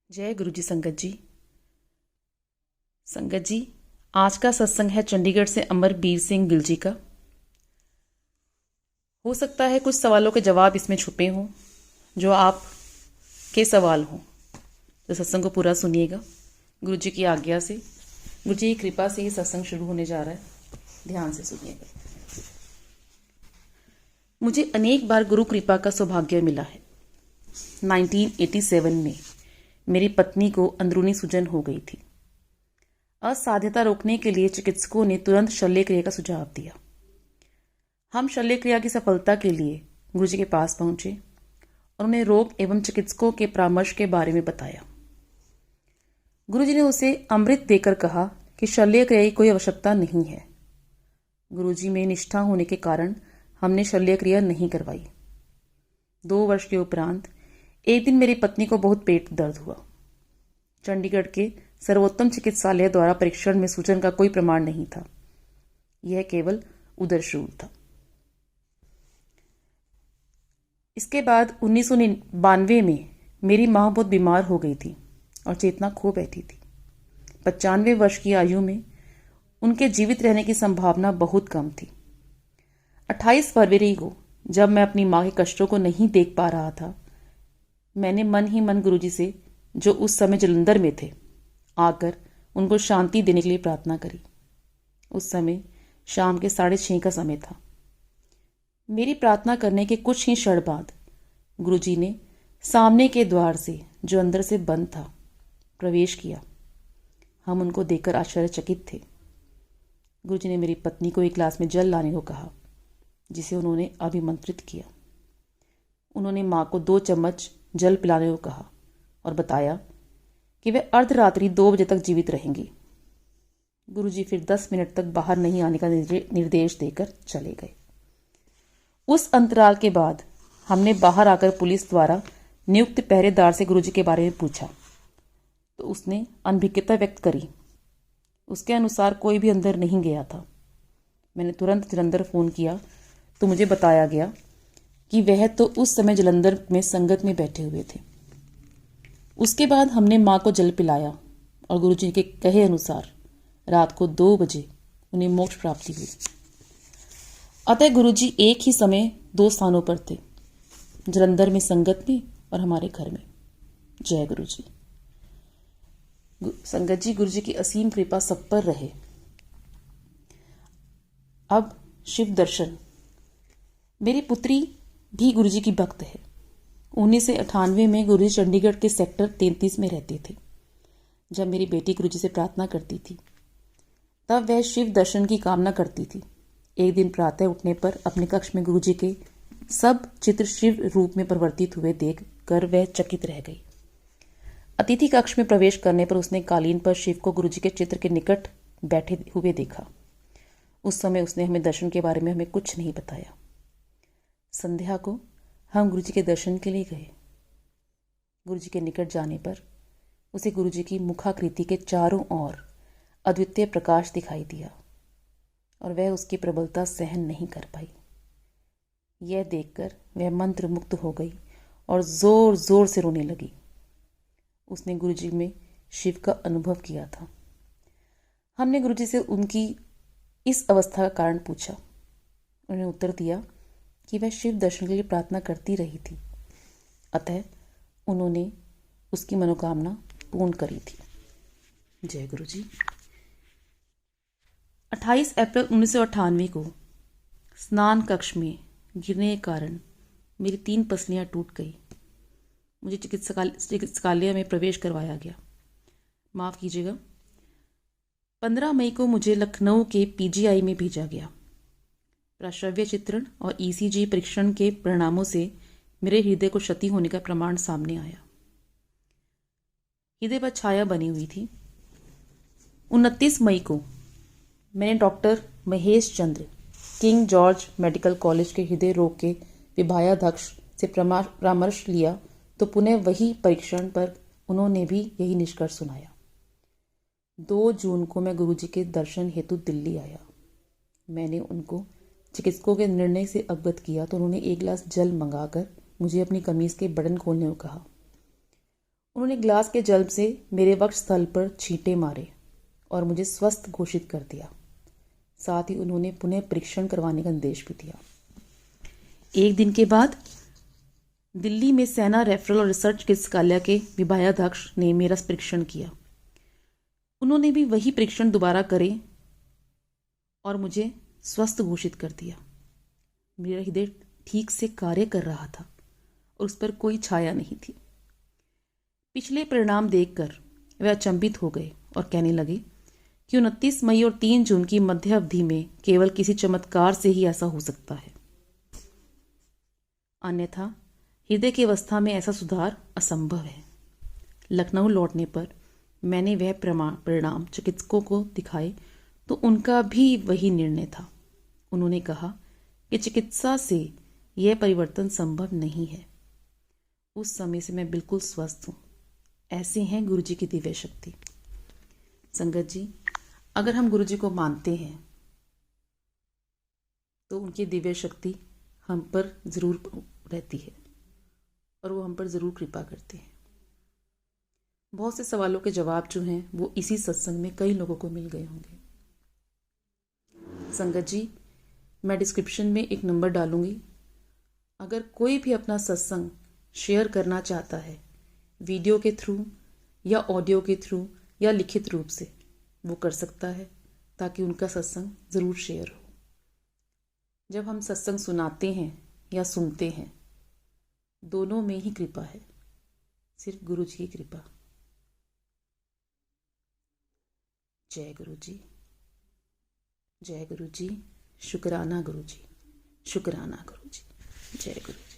जय गुरु जी। संगत जी, आज का सत्संग है चंडीगढ़ से अमरबीर सिंह गिल जी का। हो सकता है कुछ सवालों के जवाब इसमें छुपे हों जो आप के सवाल हों, तो सत्संग को पूरा सुनिएगा। गुरु जी की आज्ञा से, गुरु जी की कृपा से ये सत्संग शुरू होने जा रहा है। ध्यान से सुनिएगा। मुझे अनेक बार गुरु कृपा का सौभाग्य मिला है। 1987 में मेरी पत्नी को अंदरूनी सूजन हो गई थी। असाध्यता रोकने के लिए चिकित्सकों ने तुरंत शल्य क्रिया का सुझाव दिया। हम शल्य क्रिया की सफलता के लिए गुरु जी के पास पहुंचे और उन्हें रोग एवं चिकित्सकों के परामर्श के बारे में बताया। गुरु जी ने उसे अमृत देकर कहा कि शल्य क्रिया की कोई आवश्यकता नहीं है। गुरु जी में निष्ठा होने के कारण हमने शल्य क्रिया नहीं करवाई। 2 वर्ष के उपरांत एक दिन मेरी पत्नी को बहुत पेट दर्द हुआ। चंडीगढ़ के सर्वोत्तम चिकित्सालय द्वारा परीक्षण में सूजन का कोई प्रमाण नहीं था। यह केवल उदरशूल था। इसके बाद 1992 में मेरी मां बहुत बीमार हो गई थी और चेतना खो बैठी थी। 95 वर्ष की आयु में उनके जीवित रहने की संभावना बहुत कम थी। 28 फरवरी को जब मैं अपनी मां के कष्टों को नहीं देख पा रहा था, मैंने मन ही मन गुरुजी से, जो उस समय जलंधर में थे, आकर उनको शांति देने के लिए प्रार्थना करी। उस समय शाम के 6:30 का समय था। मेरी प्रार्थना करने के कुछ ही क्षण बाद गुरुजी ने सामने के द्वार से, जो अंदर से बंद था, प्रवेश किया। हम उनको देखकर आश्चर्यचकित थे। गुरुजी ने मेरी पत्नी को एक गिलास में जल लाने को कहा, जिसे उन्होंने अभिमंत्रित किया। उन्होंने मां को 2 चम्मच जल पिलाने को कहा और बताया कि वे अर्धरात्रि 2 बजे तक जीवित रहेंगी। गुरुजी फिर 10 मिनट तक बाहर नहीं आने का निर्देश देकर चले गए। उस अंतराल के बाद हमने बाहर आकर पुलिस द्वारा नियुक्त पहरेदार से गुरुजी के बारे में पूछा, तो उसने अनभिज्ञता व्यक्त करी। उसके अनुसार कोई भी अंदर नहीं गया था। मैंने तुरंत जलंधर फ़ोन किया तो मुझे बताया गया कि वह तो उस समय जलंधर में संगत में बैठे हुए थे। उसके बाद हमने मां को जल पिलाया और गुरुजी के कहे अनुसार रात को 2 बजे उन्हें मोक्ष प्राप्ति हुई। अतः गुरुजी एक ही समय 2 स्थानों पर थे, जलंधर में संगत में और हमारे घर में। जय गुरु जी। संगत जी, गुरु जी की असीम कृपा सब पर रहे। अब शिव दर्शन। मेरी पुत्री भी गुरु जी की भक्त है। 1998 में गुरु जी चंडीगढ़ के सेक्टर 33 में रहते थे। जब मेरी बेटी गुरु जी से प्रार्थना करती थी, तब वह शिव दर्शन की कामना करती थी। एक दिन प्रातः उठने पर अपने कक्ष में गुरु जी के सब चित्र शिव रूप में परिवर्तित हुए देख कर वह चकित रह गई। अतिथि कक्ष में प्रवेश करने पर उसने कालीन पर शिव को गुरु जी के चित्र के निकट बैठे हुए देखा। उस समय उसने हमें दर्शन के बारे में हमें कुछ नहीं बताया। संध्या को हम गुरु जी के दर्शन के लिए गए। गुरु जी के निकट जाने पर उसे गुरु जी की मुखाकृति के चारों ओर अद्वितीय प्रकाश दिखाई दिया और वह उसकी प्रबलता सहन नहीं कर पाई। यह देखकर वह मंत्र मुक्त हो गई और जोर जोर से रोने लगी। उसने गुरु जी में शिव का अनुभव किया था। हमने गुरु जी से उनकी इस अवस्था का कारण पूछा। उन्होंने उत्तर दिया कि वह शिव दर्शन के लिए प्रार्थना करती रही थी, अतः उन्होंने उसकी मनोकामना पूर्ण करी थी। जय गुरु जी। 28 अप्रैल 1998 को स्नान कक्ष में गिरने के कारण मेरी 3 पसलियां टूट गई। मुझे चिकित्सालय में प्रवेश करवाया गया। माफ़ कीजिएगा। 15 मई को मुझे लखनऊ के पीजीआई में भेजा गया। प्रश्रव्य चित्रण और ईसीजी परीक्षण के परिणामों से मेरे हृदय को क्षति होने का प्रमाण सामने आया। हृदय पर छाया बनी हुई थी। 29 मई को मैंने doctor Mahesh Chandra, king George medical college के हृदय रोग के विभागाध्यक्ष से परामर्श लिया तो पुनः वही परीक्षण पर उन्होंने भी यही निष्कर्ष सुनाया। 2 जून को मैं गुरुजी के दर्शन हेतु दिल्ली आया। मैंने उनको चिकित्सकों के निर्णय से अवगत किया तो उन्होंने 1 गिलास जल मंगाकर मुझे अपनी कमीज के बटन खोलने को कहा। उन्होंने ग्लास के जल से मेरे वक्ष स्थल पर छींटे मारे और मुझे स्वस्थ घोषित कर दिया। साथ ही उन्होंने पुनः परीक्षण करवाने का निर्देश भी दिया। एक दिन के बाद दिल्ली में सेना रेफरल और रिसर्च चिकित्सालय के विभागाध्यक्ष ने मेरा परीक्षण किया। उन्होंने भी वही परीक्षण दोबारा करे और मुझे स्वस्थ घोषित कर दिया। मेरा हृदय ठीक से कार्य कर रहा था और उस पर कोई छाया नहीं थी। पिछले परिणाम देखकर वे अचंभित हो गए और कहने लगे कि 29 मई और 3 जून की मध्य अवधि में केवल किसी चमत्कार से ही ऐसा हो सकता है, अन्यथा हृदय की अवस्था में ऐसा सुधार असंभव है। लखनऊ लौटने पर मैंने वह परिणाम चिकित्सकों को दिखाए तो उनका भी वही निर्णय था। उन्होंने कहा कि चिकित्सा से यह परिवर्तन संभव नहीं है। उस समय से मैं बिल्कुल स्वस्थ हूँ। ऐसे हैं गुरु जी की दिव्य शक्ति। संगत जी, अगर हम गुरु जी को मानते हैं तो उनकी दिव्य शक्ति हम पर ज़रूर रहती है और वो हम पर ज़रूर कृपा करते हैं। बहुत से सवालों के जवाब जो हैं वो इसी सत्संग में कई लोगों को मिल गए होंगे। संगत जी, मैं डिस्क्रिप्शन में एक नंबर डालूंगी। अगर कोई भी अपना सत्संग शेयर करना चाहता है, वीडियो के थ्रू या ऑडियो के थ्रू या लिखित रूप से, वो कर सकता है ताकि उनका सत्संग ज़रूर शेयर हो। जब हम सत्संग सुनाते हैं या सुनते हैं, दोनों में ही कृपा है, सिर्फ गुरु जी की कृपा। जय गुरु जी, जय गुरु जी, शुक्राना गुरु जी, शुक्राना गुरु जी, जय गुरु।